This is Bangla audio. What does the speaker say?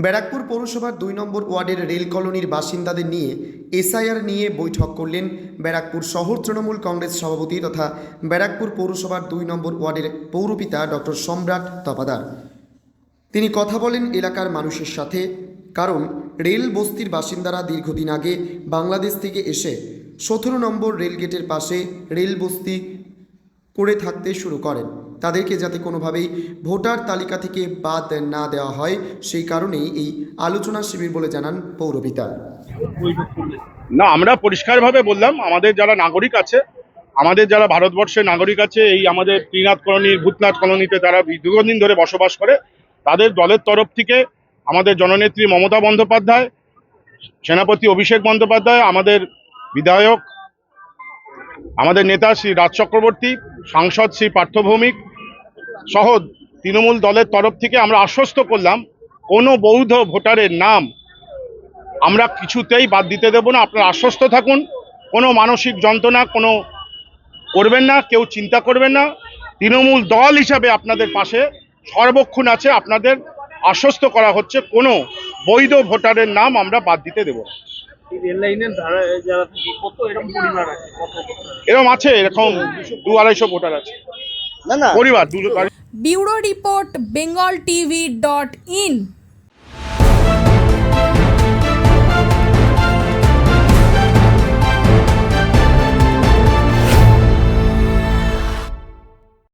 ব্যারাকপুর পৌরসভার ২ নম্বর ওয়ার্ডের রেল কলোনির বাসিন্দাদের নিয়ে এসআইআর নিয়ে বৈঠক করলেন ব্যারাকপুর শহর তৃণমূল কংগ্রেস সভাপতি তথা ব্যারাকপুর পৌরসভার ২ নম্বর ওয়ার্ডের পৌরপিতা ডক্টর সম্রাট তপাদার। তিনি কথা বলেন এলাকার মানুষের সাথে, কারণ রেল বস্তির বাসিন্দারা দীর্ঘদিন আগে বাংলাদেশ থেকে এসে ১৭ নম্বর রেলগেটের পাশে রেল বস্তি করে থাকতে শুরু করেন। তাদেরকে যাতে কোনোভাবেই ভোটার তালিকা থেকে বাদ না দেওয়া হয়, সেই কারণেই এই আলোচনা শিবির বলে জানান পৌরপিতা। না, আমরা পরিষ্কারভাবে বললাম, আমাদের যারা নাগরিক আছে, আমাদের যারা ভারতবর্ষের নাগরিক আছে, এই আমাদের ত্রিনাথ কলোনি, ভূতনাথ কলোনিতে যারা দীর্ঘদিন ধরে বসবাস করে, তাদের দলের তরফ থেকে আমাদের জননেত্রী মমতা বন্দ্যোপাধ্যায়, সেনাপতি অভিষেক বন্দ্যোপাধ্যায়, আমাদের বিধায়ক, আমাদের নেতা শ্রী রাজ চক্রবর্তী, সাংসদ শ্রী পার্থ ভৌমিক সহ তৃণমূল দলের তরফ থেকে আমরা আশ্বস্ত করলাম, কোনো বৈধ ভোটারের নাম আমরা কিছুতেই বাদ দিতে দেব না। আপনারা আশ্বস্ত থাকুন, কোনো মানসিক যন্ত্রণা কোনো করবেন না, কেউ চিন্তা করবেন না। তৃণমূল দল হিসাবে আপনাদের পাশে সর্বক্ষণ আছে। আপনাদের আশ্বস্ত করা হচ্ছে, কোনো বৈধ ভোটারের নাম আমরা বাদ দিতে দেব না। এরকম আছে, এরকম 200-250 ভোটার আছে পরিবার। Bureau report bengaltv.in